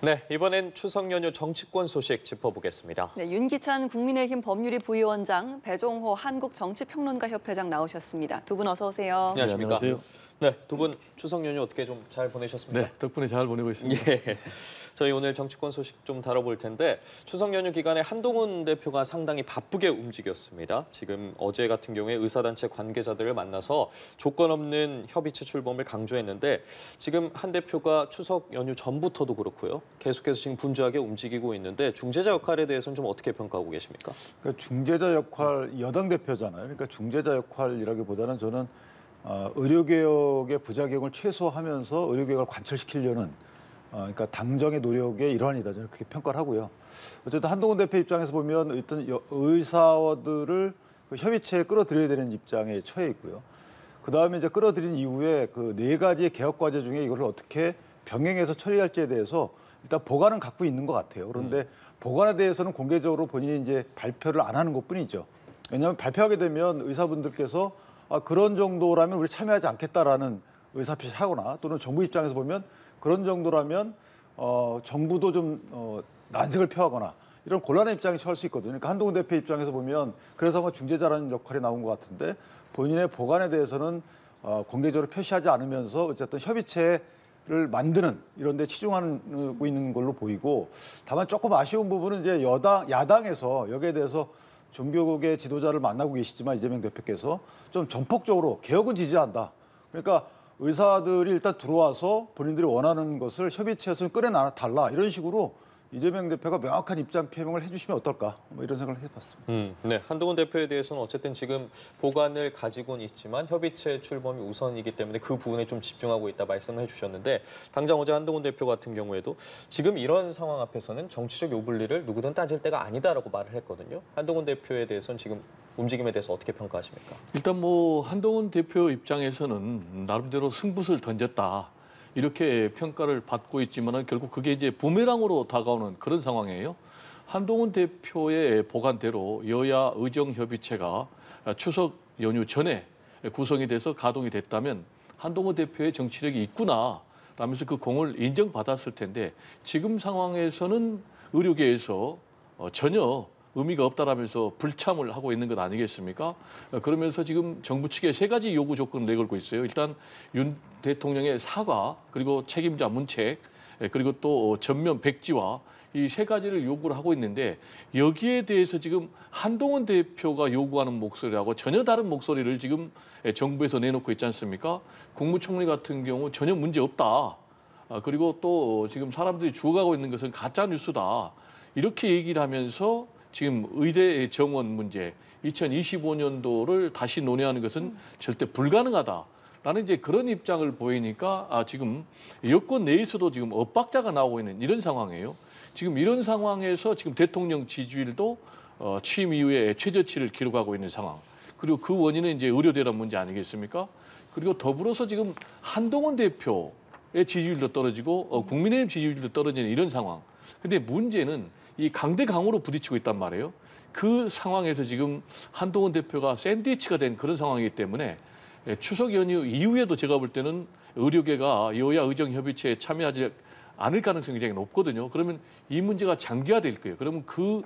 네, 이번엔 추석 연휴 정치권 소식 짚어보겠습니다. 네, 윤기찬 국민의힘 법률위 부위원장, 배종호 한국정치평론가협회장 나오셨습니다. 두 분 어서 오세요. 안녕하십니까? 네, 안녕하세요. 네, 두 분 추석 연휴 어떻게 좀 잘 보내셨습니까? 네, 덕분에 잘 보내고 있습니다. 예. 저희 오늘 정치권 소식 좀 다뤄볼 텐데 추석 연휴 기간에 한동훈 대표가 상당히 바쁘게 움직였습니다. 지금 어제 같은 경우에 의사단체 관계자들을 만나서 조건 없는 협의체 출범을 강조했는데 지금 한 대표가 추석 연휴 전부터도 그렇고요. 계속해서 지금 분주하게 움직이고 있는데 중재자 역할에 대해서는 좀 어떻게 평가하고 계십니까? 그러니까 중재자 역할, 여당 대표잖아요. 그러니까 중재자 역할이라기보다는 저는 의료개혁의 부작용을 최소화하면서 의료개혁을 관철시키려는 그러니까 당정의 노력의 일환이다. 저는 그렇게 평가를 하고요. 어쨌든 한동훈 대표 입장에서 보면 일단 의사들을 그 협의체에 끌어들여야 되는 입장에 처해 있고요. 그다음에 이제 끌어들인 이후에 그 네 가지의 개혁 과제 중에 이걸 어떻게 병행해서 처리할지에 대해서 일단 보관은 갖고 있는 것 같아요. 그런데 보관에 대해서는 공개적으로 본인이 이제 발표를 안 하는 것뿐이죠. 왜냐하면 발표하게 되면 의사분들께서 그런 정도라면 우리 참여하지 않겠다라는 의사표시를 하거나 또는 정부 입장에서 보면 그런 정도라면 정부도 좀 난색을 표하거나 이런 곤란한 입장에 처할 수 있거든요. 그러니까 한동훈 대표 입장에서 보면 그래서 아마 중재자라는 역할이 나온 것 같은데 본인의 보관에 대해서는 공개적으로 표시하지 않으면서 어쨌든 협의체를 만드는 이런 데 치중하고 있는 걸로 보이고 다만 조금 아쉬운 부분은 이제 야당에서 여기에 대해서 종교국의 지도자를 만나고 계시지만 이재명 대표께서 좀 전폭적으로 개혁은 지지한다. 그러니까 의사들이 일단 들어와서 본인들이 원하는 것을 협의체에서 꺼내달라 이런 식으로 이재명 대표가 명확한 입장 표명을 해주시면 어떨까 뭐 이런 생각을 해봤습니다. 네, 한동훈 대표에 대해서는 어쨌든 지금 보관을 가지고는 있지만 협의체 출범이 우선이기 때문에 그 부분에 좀 집중하고 있다 말씀을 해주셨는데 당장 어제 한동훈 대표 같은 경우에도 지금 이런 상황 앞에서는 정치적 요불리를 누구든 따질 때가 아니다라고 말을 했거든요. 한동훈 대표에 대해서는 지금 움직임에 대해서 어떻게 평가하십니까? 일단 뭐 한동훈 대표 입장에서는 나름대로 승부수를 던졌다. 이렇게 평가를 받고 있지만 결국 그게 이제 부메랑으로 다가오는 그런 상황이에요. 한동훈 대표의 보관대로 여야 의정협의체가 추석 연휴 전에 구성이 돼서 가동이 됐다면 한동훈 대표의 정치력이 있구나 라면서 그 공을 인정받았을 텐데 지금 상황에서는 의료계에서 전혀 의미가 없다라면서 불참을 하고 있는 것 아니겠습니까? 그러면서 지금 정부 측에 세 가지 요구 조건을 내걸고 있어요. 일단 윤 대통령의 사과, 그리고 책임자 문책, 그리고 또 전면 백지화 이 세 가지를 요구를 하고 있는데 여기에 대해서 지금 한동훈 대표가 요구하는 목소리하고 전혀 다른 목소리를 지금 정부에서 내놓고 있지 않습니까? 국무총리 같은 경우 전혀 문제 없다. 그리고 또 지금 사람들이 죽어가고 있는 것은 가짜 뉴스다. 이렇게 얘기를 하면서 지금 의대 정원 문제, 2025년도를 다시 논의하는 것은 절대 불가능하다라는 이제 그런 입장을 보이니까 지금 여권 내에서도 지금 엇박자가 나오고 있는 이런 상황이에요. 지금 이런 상황에서 지금 대통령 지지율도 취임 이후에 최저치를 기록하고 있는 상황. 그리고 그 원인은 이제 의료 대란 문제 아니겠습니까? 그리고 더불어서 지금 한동훈 대표의 지지율도 떨어지고 국민의힘 지지율도 떨어지는 이런 상황. 근데 문제는 이 강대강으로 부딪히고 있단 말이에요. 그 상황에서 지금 한동훈 대표가 샌드위치가 된 그런 상황이기 때문에 추석 연휴 이후에도 제가 볼 때는 의료계가 여야 의정협의체에 참여하지 않을 가능성이 굉장히 높거든요. 그러면 이 문제가 장기화될 거예요. 그러면 그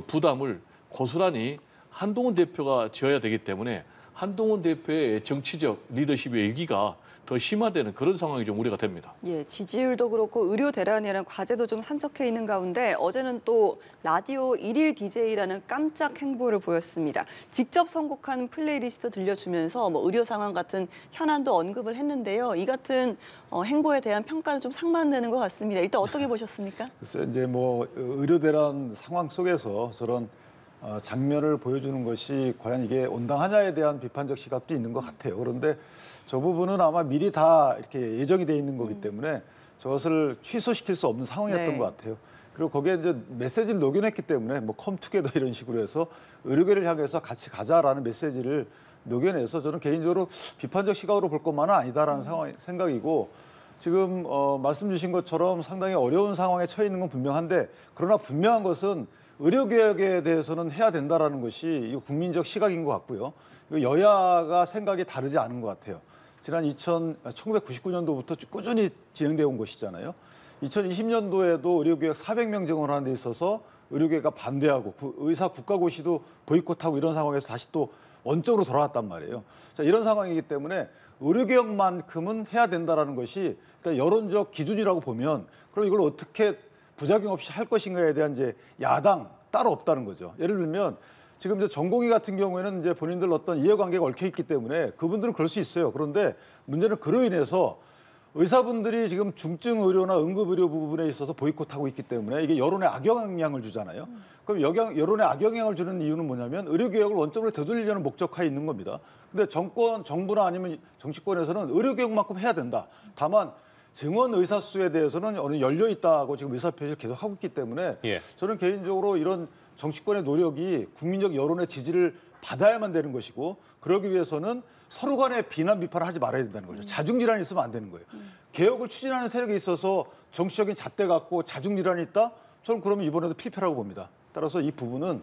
부담을 고스란히 한동훈 대표가 져야 되기 때문에 한동훈 대표의 정치적 리더십의 위기가 더 심화되는 그런 상황이 좀 우려가 됩니다. 예, 지지율도 그렇고 의료 대란이라는 과제도 좀 산적해 있는 가운데 어제는 또 라디오 1일 DJ라는 깜짝 행보를 보였습니다. 직접 선곡한 플레이리스트 들려주면서 뭐 의료 상황 같은 현안도 언급을 했는데요. 이 같은 행보에 대한 평가는 좀 상반되는 것 같습니다. 일단 어떻게 보셨습니까? 글쎄 이제 뭐 의료 대란 상황 속에서 저런 장면을 보여주는 것이 과연 이게 온당하냐에 대한 비판적 시각도 있는 것 같아요. 그런데 저 부분은 아마 미리 다 이렇게 예정이 돼 있는 거기 때문에 저것을 취소시킬 수 없는 상황이었던 네. 것 같아요. 그리고 거기에 이제 메시지를 녹여냈기 때문에 뭐 컴투게더 이런 식으로 해서 의료계를 향해서 같이 가자라는 메시지를 녹여내서 저는 개인적으로 비판적 시각으로 볼 것만은 아니다라는 생각이고 지금 말씀 주신 것처럼 상당히 어려운 상황에 처해 있는 건 분명한데 그러나 분명한 것은 의료개혁에 대해서는 해야 된다라는 것이 국민적 시각인 것 같고요. 여야가 생각이 다르지 않은 것 같아요. 지난 1999년도부터 꾸준히 진행되어 온 것이잖아요. 2020년도에도 의료개혁 400명 증원하는 데 있어서 의료계가 반대하고 의사 국가고시도 보이콧하고 이런 상황에서 다시 또 원점으로 돌아왔단 말이에요. 자, 이런 상황이기 때문에 의료개혁만큼은 해야 된다라는 것이 일단 여론적 기준이라고 보면 그럼 이걸 어떻게 부작용 없이 할 것인가에 대한 이제 야당 따로 없다는 거죠. 예를 들면 지금 이제 전공의 같은 경우에는 이제 본인들 어떤 이해관계가 얽혀 있기 때문에 그분들은 그럴 수 있어요. 그런데 문제는 그로 인해서 의사분들이 지금 중증 의료나 응급 의료 부분에 있어서 보이콧하고 있기 때문에 이게 여론에 악영향을 주잖아요. 그럼 여론에 악영향을 주는 이유는 뭐냐면 의료개혁을 원점으로 되돌리려는 목적하에 있는 겁니다. 근데 정부나 아니면 정치권에서는 의료개혁만큼 해야 된다. 다만 증원 의사 수에 대해서는 어느 열려 있다고 지금 의사표시를 계속 하고 있기 때문에 예. 저는 개인적으로 이런 정치권의 노력이 국민적 여론의 지지를 받아야만 되는 것이고 그러기 위해서는 서로 간에 비난 비판을 하지 말아야 된다는 거죠. 자중질환이 있으면 안 되는 거예요. 개혁을 추진하는 세력에 있어서 정치적인 잣대 갖고 자중질환이 있다? 저는 그러면 이번에도 필패라고 봅니다. 따라서 이 부분은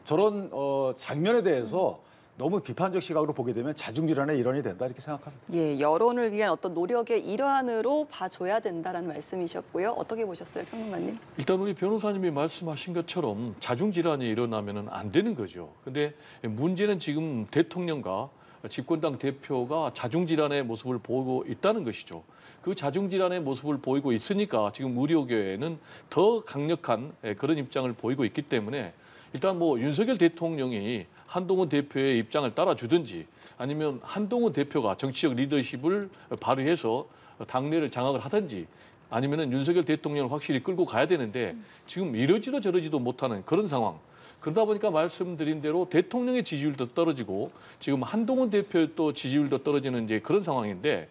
저런 장면에 대해서 너무 비판적 시각으로 보게 되면 자중질환의 일환이 된다 이렇게 생각합니다. 예, 여론을 위한 어떤 노력의 일환으로 봐줘야 된다라는 말씀이셨고요. 어떻게 보셨어요, 평론가님? 일단 우리 변호사님이 말씀하신 것처럼 자중질환이 일어나면 안 되는 거죠. 근데 문제는 지금 대통령과 집권당 대표가 자중질환의 모습을 보이고 있다는 것이죠. 그 자중질환의 모습을 보이고 있으니까 지금 의료계에는 더 강력한 그런 입장을 보이고 있기 때문에 일단 뭐 윤석열 대통령이 한동훈 대표의 입장을 따라주든지 아니면 한동훈 대표가 정치적 리더십을 발휘해서 당내를 장악을 하든지 아니면은 윤석열 대통령을 확실히 끌고 가야 되는데 지금 이러지도 저러지도 못하는 그런 상황. 그러다 보니까 말씀드린 대로 대통령의 지지율도 떨어지고 지금 한동훈 대표의 또 지지율도 떨어지는 이제 그런 상황인데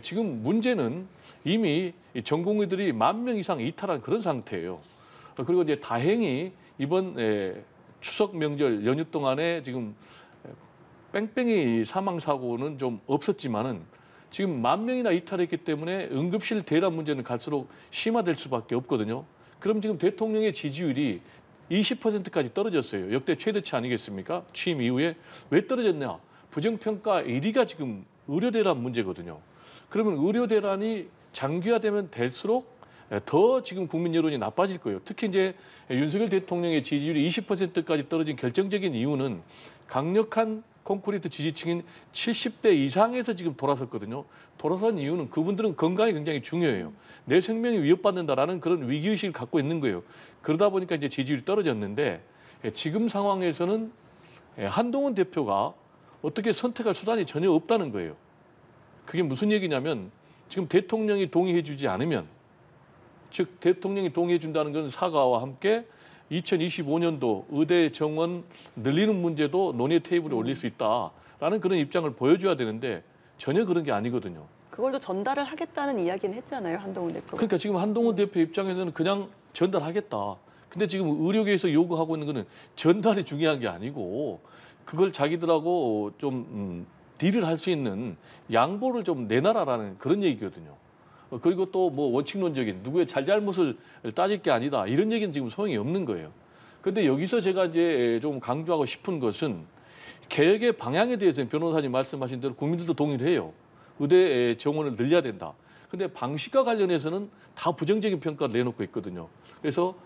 지금 문제는 이미 전공의들이 10,000명 이상 이탈한 그런 상태예요. 그리고 이제 다행히 이번 추석 명절 연휴 동안에 지금 뺑뺑이 사망 사고는 좀 없었지만은 지금 10,000명이나 이탈했기 때문에 응급실 대란 문제는 갈수록 심화될 수밖에 없거든요. 그럼 지금 대통령의 지지율이 20%까지 떨어졌어요. 역대 최대치 아니겠습니까? 취임 이후에 왜 떨어졌냐? 부정평가 1위가 지금 의료대란 문제거든요. 그러면 의료대란이 장기화되면 될수록 더 지금 국민 여론이 나빠질 거예요. 특히 이제 윤석열 대통령의 지지율이 20%까지 떨어진 결정적인 이유는 강력한 콘크리트 지지층인 70대 이상에서 지금 돌아섰거든요. 돌아선 이유는 그분들은 건강이 굉장히 중요해요. 내 생명이 위협받는다라는 그런 위기의식을 갖고 있는 거예요. 그러다 보니까 이제 지지율이 떨어졌는데 지금 상황에서는 한동훈 대표가 어떻게 선택할 수단이 전혀 없다는 거예요. 그게 무슨 얘기냐면 지금 대통령이 동의해주지 않으면 즉 대통령이 동의해준다는 건 사과와 함께 2025년도 의대 정원 늘리는 문제도 논의 테이블에 올릴 수 있다라는 그런 입장을 보여줘야 되는데 전혀 그런 게 아니거든요. 그걸로 전달을 하겠다는 이야기는 했잖아요, 한동훈 대표가. 그러니까 지금 한동훈 대표 입장에서는 그냥 전달하겠다. 근데 지금 의료계에서 요구하고 있는 거는 전달이 중요한 게 아니고 그걸 자기들하고 좀 딜을 할 수 있는 양보를 좀 내놔라라는 그런 얘기거든요. 그리고 또 뭐 원칙론적인 누구의 잘잘못을 따질 게 아니다. 이런 얘기는 지금 소용이 없는 거예요. 그런데 여기서 제가 이제 좀 강조하고 싶은 것은 개혁의 방향에 대해서는 변호사님 말씀하신 대로 국민들도 동의를 해요. 의대 정원을 늘려야 된다. 근데 방식과 관련해서는 다 부정적인 평가를 내놓고 있거든요. 그래서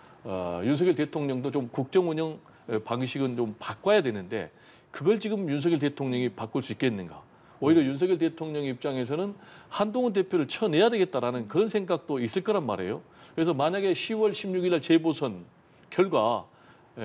윤석열 대통령도 좀 국정 운영 방식은 좀 바꿔야 되는데 그걸 지금 윤석열 대통령이 바꿀 수 있겠는가? 오히려 윤석열 대통령 입장에서는 한동훈 대표를 쳐내야 되겠다라는 그런 생각도 있을 거란 말이에요. 그래서 만약에 10월 16일 날 재보선 결과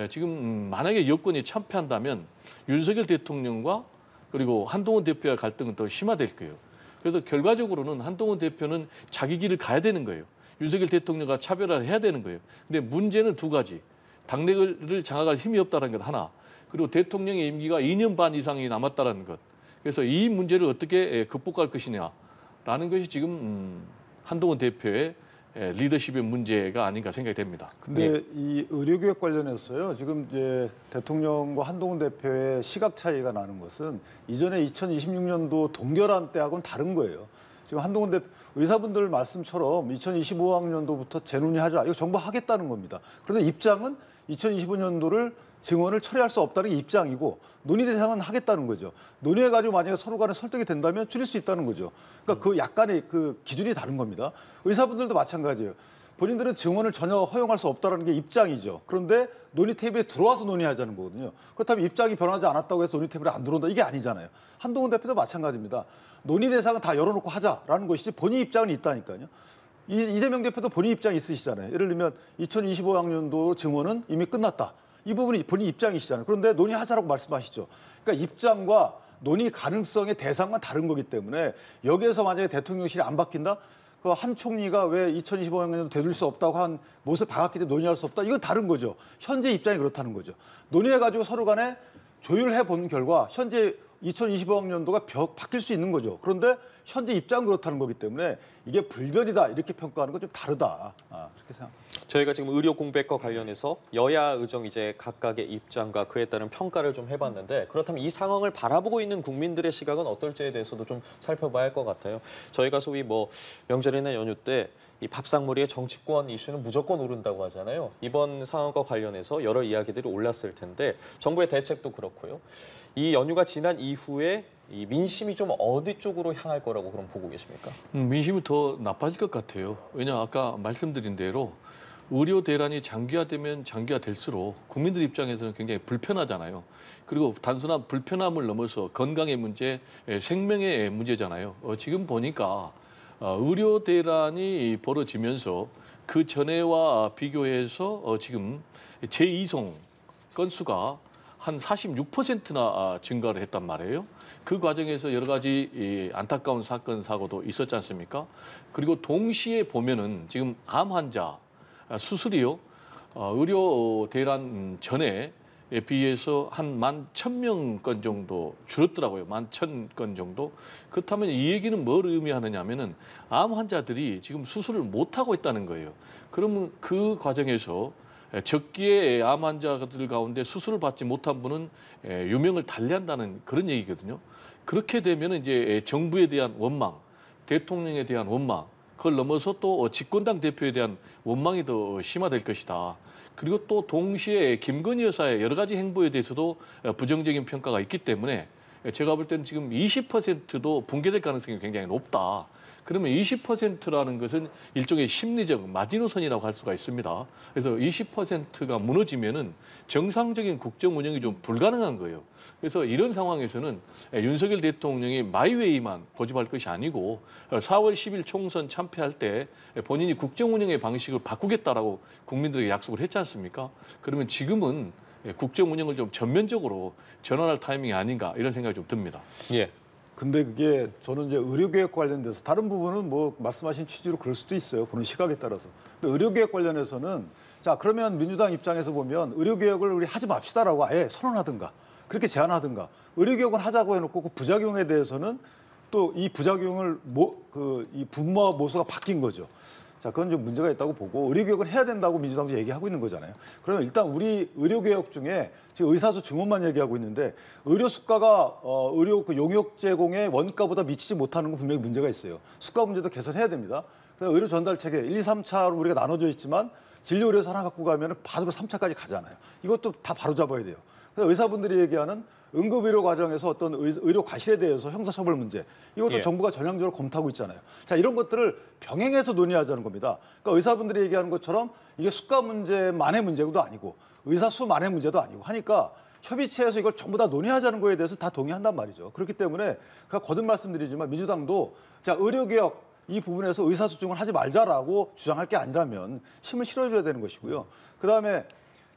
지금 만약에 여권이 참패한다면 윤석열 대통령과 그리고 한동훈 대표의 갈등은 더 심화될 거예요. 그래서 결과적으로는 한동훈 대표는 자기 길을 가야 되는 거예요. 윤석열 대통령과 차별화를 해야 되는 거예요. 근데 문제는 두 가지. 당내를 장악할 힘이 없다는 것 하나. 그리고 대통령의 임기가 2년 반 이상이 남았다는 것. 그래서 이 문제를 어떻게 극복할 것이냐라는 것이 지금 한동훈 대표의 리더십의 문제가 아닌가 생각이 됩니다. 근데 이 의료개혁 관련해서요. 지금 이제 대통령과 한동훈 대표의 시각 차이가 나는 것은 이전에 2026년도 동결한 때하고는 다른 거예요. 지금 한동훈 대표 의사분들 말씀처럼 2025학년도부터 재논의하자. 이거 정부 하겠다는 겁니다. 그런데 입장은 2025년도를 증원을 처리할 수 없다는 게 입장이고 논의 대상은 하겠다는 거죠. 논의해가지고 만약에 서로 간에 설득이 된다면 줄일 수 있다는 거죠. 그러니까 그 약간의 그 기준이 다른 겁니다. 의사분들도 마찬가지예요. 본인들은 증언을 전혀 허용할 수 없다는 게 입장이죠. 그런데 논의 테이블에 들어와서 논의하자는 거거든요. 그렇다면 입장이 변하지 않았다고 해서 논의 테이블에 안 들어온다 이게 아니잖아요. 한동훈 대표도 마찬가지입니다. 논의 대상은 다 열어놓고 하자라는 것이지 본인 입장은 있다니까요. 이재명 대표도 본인 입장이 있으시잖아요. 예를 들면 2025학년도 증언은 이미 끝났다. 이 부분이 본인 입장이시잖아요. 그런데 논의하자라고 말씀하시죠. 그러니까 입장과 논의 가능성의 대상만 다른 거기 때문에 여기에서 만약에 대통령실이 안 바뀐다? 그 한 총리가 왜 2025학년도 되돌릴 수 없다고 한 못을 박았기 때문에 논의할 수 없다? 이건 다른 거죠. 현재 입장이 그렇다는 거죠. 논의해가지고 서로 간에 조율해 본 결과 현재 2025학년도가 바뀔 수 있는 거죠. 그런데 현재 입장은 그렇다는 거기 때문에 이게 불변이다 이렇게 평가하는 건 좀 다르다. 그렇게 생각합니다. 저희가 지금 의료 공백과 관련해서 여야 의정 이제 각각의 입장과 그에 따른 평가를 좀 해봤는데 그렇다면 이 상황을 바라보고 있는 국민들의 시각은 어떨지에 대해서도 좀 살펴봐야 할 것 같아요. 저희가 소위 뭐 명절이나 연휴 때 이 밥상머리의 정치권 이슈는 무조건 오른다고 하잖아요. 이번 상황과 관련해서 여러 이야기들이 올랐을 텐데 정부의 대책도 그렇고요. 이 연휴가 지난 이후에 이 민심이 좀 어디 쪽으로 향할 거라고 그럼 보고 계십니까? 민심이 더 나빠질 것 같아요. 왜냐 아까 말씀드린 대로 의료 대란이 장기화되면 장기화될수록 국민들 입장에서는 굉장히 불편하잖아요. 그리고 단순한 불편함을 넘어서 건강의 문제, 생명의 문제잖아요. 지금 보니까 의료 대란이 벌어지면서 그 전에와 비교해서 지금 재이송 건수가 한 46%나 증가를 했단 말이에요. 그 과정에서 여러 가지 안타까운 사건, 사고도 있었지 않습니까? 그리고 동시에 보면은 지금 암 환자 수술이요. 의료 대란 전에 비해서 한 11,000명 정도 줄었더라고요. 11,000건 정도. 그렇다면 이 얘기는 뭘 의미하느냐 하면은 암 환자들이 지금 수술을 못 하고 있다는 거예요. 그러면 그 과정에서 적기에 암 환자들 가운데 수술을 받지 못한 분은 유명을 달리한다는 그런 얘기거든요. 그렇게 되면 이제 정부에 대한 원망, 대통령에 대한 원망, 그걸 넘어서 또 집권당 대표에 대한 원망이 더 심화될 것이다. 그리고 또 동시에 김건희 여사의 여러 가지 행보에 대해서도 부정적인 평가가 있기 때문에 제가 볼 때는 지금 20%도 붕괴될 가능성이 굉장히 높다. 그러면 20%라는 것은 일종의 심리적 마지노선이라고 할 수가 있습니다. 그래서 20%가 무너지면은 정상적인 국정 운영이 좀 불가능한 거예요. 그래서 이런 상황에서는 윤석열 대통령이 마이웨이만 고집할 것이 아니고 4월 10일 총선 참패할 때 본인이 국정 운영의 방식을 바꾸겠다라고 국민들에게 약속을 했지 않습니까? 그러면 지금은 국정 운영을 좀 전면적으로 전환할 타이밍이 아닌가 이런 생각이 좀 듭니다. 예. 근데 그게 저는 이제 의료개혁 관련돼서 다른 부분은 뭐 말씀하신 취지로 그럴 수도 있어요. 보는 시각에 따라서. 근데 의료개혁 관련해서는 자 그러면 민주당 입장에서 보면 의료개혁을 우리 하지 맙시다라고 아예 선언하든가 그렇게 제안하든가 의료개혁을 하자고 해놓고 그 부작용에 대해서는 또 이 부작용을 이 분모와 모수가 바뀐 거죠. 자, 그건 좀 문제가 있다고 보고 의료개혁을 해야 된다고 민주당도 얘기하고 있는 거잖아요. 그러면 일단 우리 의료개혁 중에 지금 의사수 증원만 얘기하고 있는데 의료 수가가 의료 그 용역 제공의 원가보다 미치지 못하는 건 분명히 문제가 있어요. 수가 문제도 개선해야 됩니다. 그래서 의료 전달 체계 1, 2, 3차로 우리가 나눠져 있지만 진료 의료사 하나 갖고 가면 바로 3차까지 가잖아요. 이것도 다 바로 잡아야 돼요. 그래서 의사분들이 얘기하는 응급의료 과정에서 어떤 의료 과실에 대해서 형사처벌 문제 이것도 예. 정부가 전향적으로 검토하고 있잖아요. 자 이런 것들을 병행해서 논의하자는 겁니다. 그러니까 의사분들이 얘기하는 것처럼 이게 수가 문제만의 문제도 아니고 의사 수만의 문제도 아니고 하니까 협의체에서 이걸 전부 다 논의하자는 거에 대해서 다 동의한단 말이죠. 그렇기 때문에 거듭 말씀드리지만 민주당도 자 의료개혁 이 부분에서 의사소통을 하지 말자라고 주장할 게 아니라면 힘을 실어줘야 되는 것이고요. 그다음에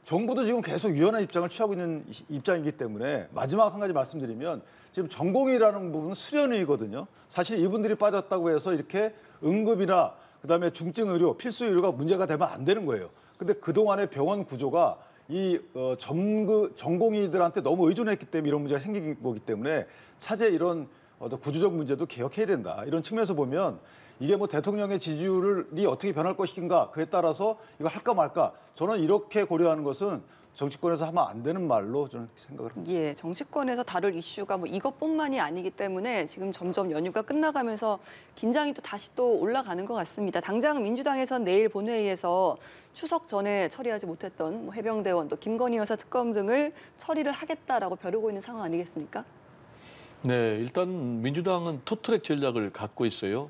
정부도 지금 계속 유연한 입장을 취하고 있는 입장이기 때문에 마지막 한 가지 말씀드리면 지금 전공의라는 부분은 수련의거든요. 사실 이분들이 빠졌다고 해서 이렇게 응급이나 그다음에 중증 의료, 필수 의료가 문제가 되면 안 되는 거예요. 근데 그동안의 병원 구조가 이 전공의들한테 너무 의존했기 때문에 이런 문제가 생긴 거기 때문에 차제 이런 구조적 문제도 개혁해야 된다. 이런 측면에서 보면 이게 뭐 대통령의 지지율이 어떻게 변할 것인가 그에 따라서 이거 할까 말까 저는 이렇게 고려하는 것은 정치권에서 하면 안 되는 말로 저는 생각을 합니다. 예, 정치권에서 다룰 이슈가 뭐 이것뿐만이 아니기 때문에 지금 점점 연휴가 끝나가면서 긴장이 또 다시 또 올라가는 것 같습니다. 당장 민주당에선 내일 본회의에서 추석 전에 처리하지 못했던 뭐 해병대원 또 김건희 여사 특검 등을 처리를 하겠다라고 벼르고 있는 상황 아니겠습니까? 네, 일단 민주당은 투트랙 전략을 갖고 있어요.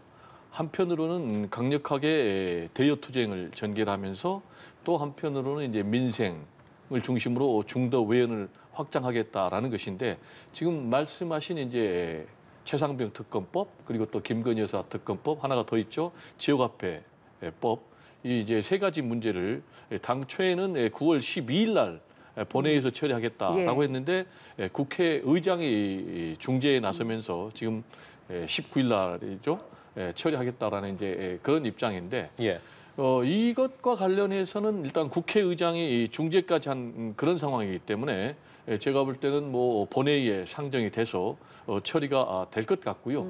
한편으로는 강력하게 대여 투쟁을 전개하면서 또 한편으로는 이제 민생을 중심으로 중도 외연을 확장하겠다라는 것인데 지금 말씀하신 이제 최상병 특검법 그리고 또 김건희 여사 특검법 하나가 더 있죠. 지역화폐법 이 이제 세 가지 문제를 당초에는 9월 12일 날 본회의에서 처리하겠다라고 예. 했는데 국회의장이 중재에 나서면서 지금 19일 날이죠. 처리하겠다라는 이제 그런 입장인데 예. 이것과 관련해서는 일단 국회의장이 중재까지 한 그런 상황이기 때문에 제가 볼 때는 뭐 본회의에 상정이 돼서 처리가 될 것 같고요.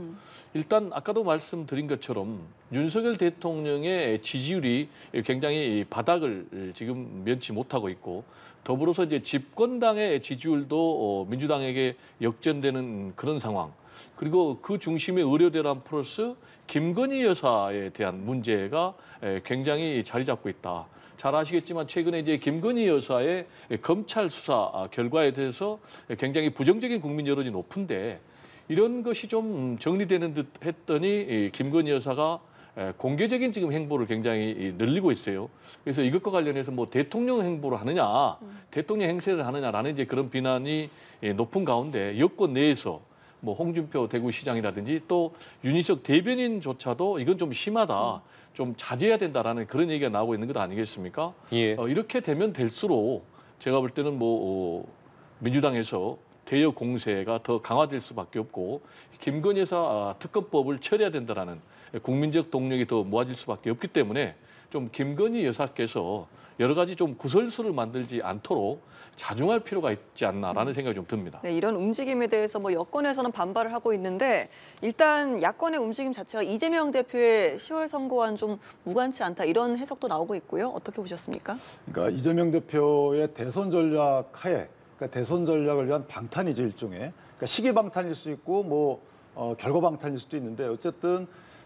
일단 아까도 말씀드린 것처럼 윤석열 대통령의 지지율이 굉장히 바닥을 지금 면치 못하고 있고 더불어서 이제 집권당의 지지율도 민주당에게 역전되는 그런 상황. 그리고 그 중심에 의료 대란 플러스 김건희 여사에 대한 문제가 굉장히 자리 잡고 있다. 잘 아시겠지만 최근에 이제 김건희 여사의 검찰 수사 결과에 대해서 굉장히 부정적인 국민 여론이 높은데 이런 것이 좀 정리되는 듯 했더니 김건희 여사가 공개적인 지금 행보를 굉장히 늘리고 있어요. 그래서 이것과 관련해서 뭐 대통령 행보를 하느냐, 대통령 행세를 하느냐라는 이제 그런 비난이 높은 가운데 여권 내에서 뭐 홍준표 대구시장이라든지 또 윤희석 대변인조차도 이건 좀 심하다, 좀 자제해야 된다라는 그런 얘기가 나오고 있는 것 아니겠습니까? 예. 이렇게 되면 될수록 제가 볼 때는 뭐 민주당에서 대여 공세가 더 강화될 수밖에 없고 김건희 여사 특검법을 처리해야 된다라는 국민적 동력이 더 모아질 수밖에 없기 때문에 좀 김건희 여사께서 여러 가지 좀 구설수를 만들지 않도록 자중할 필요가 있지 않나라는 생각이 좀 듭니다. 네, 이런 움직임에 대해서 뭐 여권에서는 반발을 하고 있는데 일단 야권의 움직임 자체가 이재명 대표의 10월 선거와는 좀 무관치 않다 이런 해석도 나오고 있고요. 어떻게 보셨습니까? 그러니까 이재명 대표의 대선 전략 하에 그러니까 대선 전략을 위한 방탄이죠, 일종의. 그러니까 시기 방탄일 수 있고 뭐 결과 방탄일 수도 있는데 어쨌든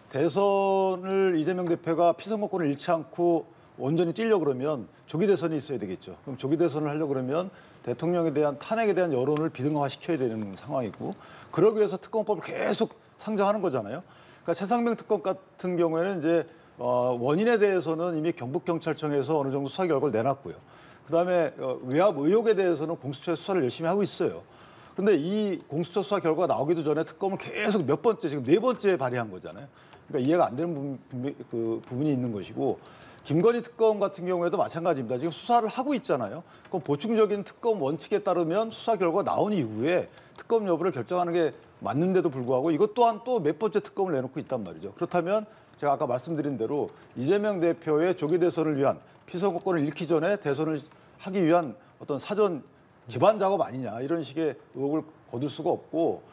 대선을 이재명 대표가 피선거권을 잃지 않고 온전히 뛰려고 그러면 조기 대선이 있어야 되겠죠. 그럼 조기 대선을 하려고 그러면 대통령에 대한 탄핵에 대한 여론을 비등화시켜야 되는 상황이고 그러기 위해서 특검법을 계속 상정하는 거잖아요. 그러니까 최상병 특검 같은 경우에는 이제 원인에 대해서는 이미 경북경찰청에서 어느 정도 수사 결과를 내놨고요. 그다음에 외압 의혹에 대해서는 공수처에 수사를 열심히 하고 있어요. 그런데 이 공수처 수사 결과가 나오기도 전에 특검을 계속 몇 번째, 지금 4번째 발의한 거잖아요. 그러니까 이해가 안 되는 부분이 있는 것이고 김건희 특검 같은 경우에도 마찬가지입니다. 지금 수사를 하고 있잖아요. 그럼 보충적인 특검 원칙에 따르면 수사 결과가 나온 이후에 특검 여부를 결정하는 게 맞는데도 불구하고 이것 또한 또 몇 번째 특검을 내놓고 있단 말이죠. 그렇다면 제가 아까 말씀드린 대로 이재명 대표의 조기 대선을 위한 피선거권을 잃기 전에 대선을 하기 위한 어떤 사전 기반 작업 아니냐 이런 식의 의혹을 거둘 수가 없고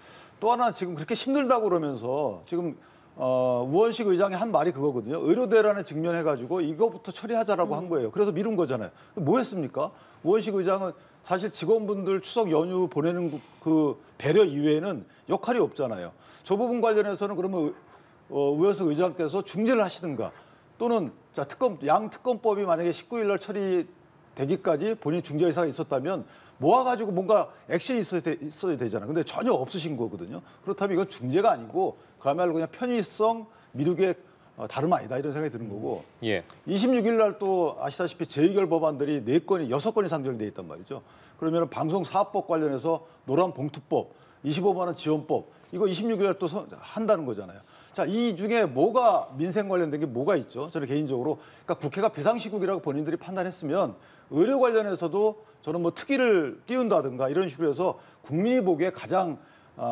또 하나 지금 그렇게 힘들다고 그러면서 지금 우원식 의장이 한 말이 그거거든요. 의료대란에 직면해가지고 이거부터 처리하자라고 한 거예요. 그래서 미룬 거잖아요. 뭐 했습니까? 우원식 의장은 사실 직원분들 추석 연휴 보내는 그 배려 이외에는 역할이 없잖아요. 저 부분 관련해서는 그러면 우원식 의장께서 중재를 하시든가 또는 자 양특검법이 만약에 19일 날 처리되기까지 본인 중재 의사가 있었다면 모아가지고 뭔가 액션이 있어야 되잖아요. 근데 전혀 없으신 거거든요. 그렇다면 이건 중재가 아니고 그야말로 그냥 편의성 미루기의 다름 아니다 이런 생각이 드는 거고. 예. 26일 날 또 아시다시피 재의결 법안들이 4건이 6건이 상정돼 있단 말이죠. 그러면 방송사업법 관련해서 노란봉투법, 25만 원 지원법 이거 26일 날 또 한다는 거잖아요. 자, 이 중에 뭐가 민생 관련된 게 뭐가 있죠? 저는 개인적으로 그러니까 국회가 비상시국이라고 본인들이 판단했으면 의료 관련해서도 저는 뭐 특위를 띄운다든가 이런 식으로 해서 국민이 보기에 가장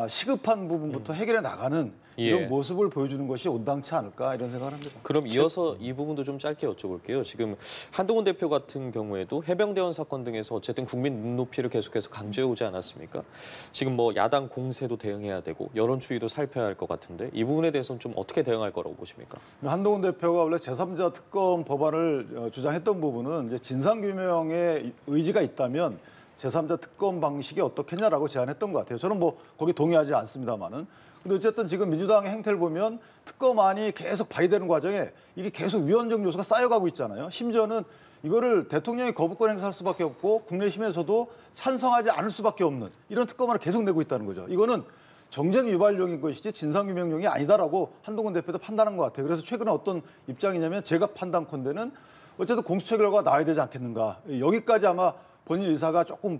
시급한 부분부터 해결해 나가는 이런 예. 모습을 보여주는 것이 온당치 않을까 이런 생각을 합니다. 그럼 이어서 이 부분도 좀 짧게 여쭤볼게요. 지금 한동훈 대표 같은 경우에도 해병대원 사건 등에서 어쨌든 국민 눈높이를 계속해서 강조해 오지 않았습니까? 지금 뭐 야당 공세도 대응해야 되고 여론 추이도 살펴야 할 것 같은데 이 부분에 대해서는 좀 어떻게 대응할 거라고 보십니까? 한동훈 대표가 원래 제3자 특검 법안을 주장했던 부분은 이제 진상규명의 의지가 있다면 제3자 특검 방식이 어떻겠냐라고 제안했던 것 같아요. 저는 뭐 거기 동의하지 않습니다만은. 근데 어쨌든 지금 민주당의 행태를 보면 특검안이 계속 발의되는 과정에 이게 계속 위헌적 요소가 쌓여가고 있잖아요. 심지어는 이거를 대통령이 거부권 행사할 수밖에 없고 국내심에서도 찬성하지 않을 수밖에 없는 이런 특검안을 계속 내고 있다는 거죠. 이거는 정쟁 유발용인 것이지 진상규명용이 아니다라고 한동훈 대표도 판단한 것 같아요. 그래서 최근에 어떤 입장이냐면 제가 판단컨대는 어쨌든 공수처 결과가 나와야 되지 않겠는가. 여기까지 아마 본인 의사가 조금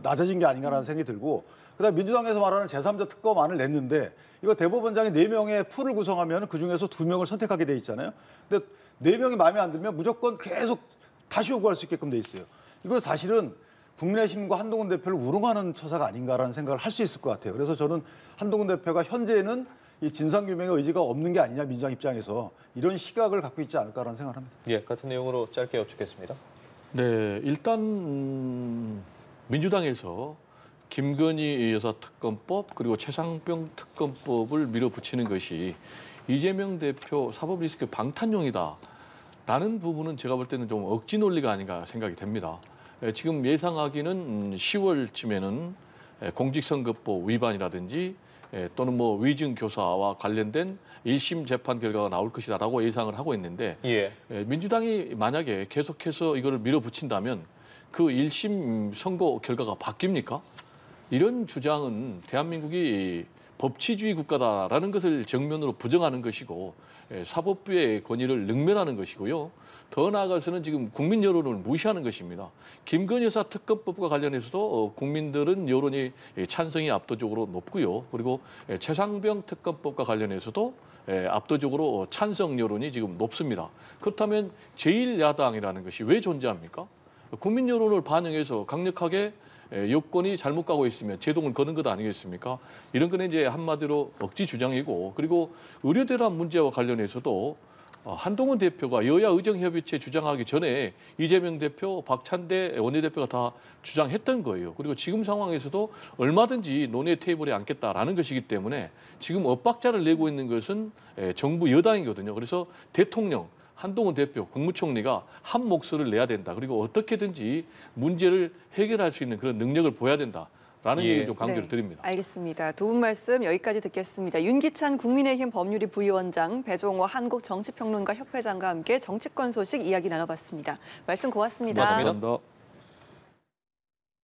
낮아진 게 아닌가라는 생각이 들고 그다음에 민주당에서 말하는 제3자 특검안을 냈는데 이거 대법원장이 4명의 풀을 구성하면 그중에서 2명을 선택하게 돼 있잖아요. 근데 4명이 마음에 안 들면 무조건 계속 다시 요구할 수 있게끔 돼 있어요. 이거 사실은 국민의힘과 한동훈 대표를 우롱하는 처사가 아닌가라는 생각을 할 수 있을 것 같아요. 그래서 저는 한동훈 대표가 현재는 이 진상규명의 의지가 없는 게 아니냐 민주당 입장에서 이런 시각을 갖고 있지 않을까라는 생각을 합니다. 예, 같은 내용으로 짧게 여쭙겠습니다. 네, 일단 민주당에서 김건희 여사 특검법 그리고 최상병 특검법을 밀어붙이는 것이 이재명 대표 사법 리스크 방탄용이다라는 부분은 제가 볼 때는 좀 억지 논리가 아닌가 생각이 됩니다. 지금 예상하기는 10월쯤에는 공직선거법 위반이라든지 또는 뭐 위증교사와 관련된 1심 재판 결과가 나올 것이다라고 예상을 하고 있는데 예. 민주당이 만약에 계속해서 이거를 밀어붙인다면 그 1심 선거 결과가 바뀝니까? 이런 주장은 대한민국이 법치주의 국가다라는 것을 정면으로 부정하는 것이고 사법부의 권위를 능멸하는 것이고요. 더 나아가서는 지금 국민 여론을 무시하는 것입니다. 김건희 여사 특검법과 관련해서도 국민들은 여론이 찬성이 압도적으로 높고요. 그리고 최상병 특검법과 관련해서도 압도적으로 찬성 여론이 지금 높습니다. 그렇다면 제1야당이라는 것이 왜 존재합니까? 국민 여론을 반영해서 강력하게 여권이 잘못 가고 있으면 제동을 거는 것 아니겠습니까? 이런 거는 이제 한마디로 억지 주장이고 그리고 의료 대란 문제와 관련해서도 한동훈 대표가 여야 의정협의체 주장하기 전에 이재명 대표, 박찬대 원내대표가 다 주장했던 거예요. 그리고 지금 상황에서도 얼마든지 논의 테이블에 앉겠다라는 것이기 때문에 지금 엇박자를 내고 있는 것은 정부 여당이거든요. 그래서 대통령, 한동훈 대표, 국무총리가 한 목소리를 내야 된다. 그리고 어떻게든지 문제를 해결할 수 있는 그런 능력을 보여야 된다. 라는 얘기 좀 강조를 드립니다. 알겠습니다. 두 분 말씀 여기까지 듣겠습니다. 윤기찬 국민의힘 법률위 부위원장, 배종호 한국정치평론가 협회장과 함께 정치권 소식 이야기 나눠봤습니다. 말씀 고맙습니다. 고맙습니다. 감사합니다.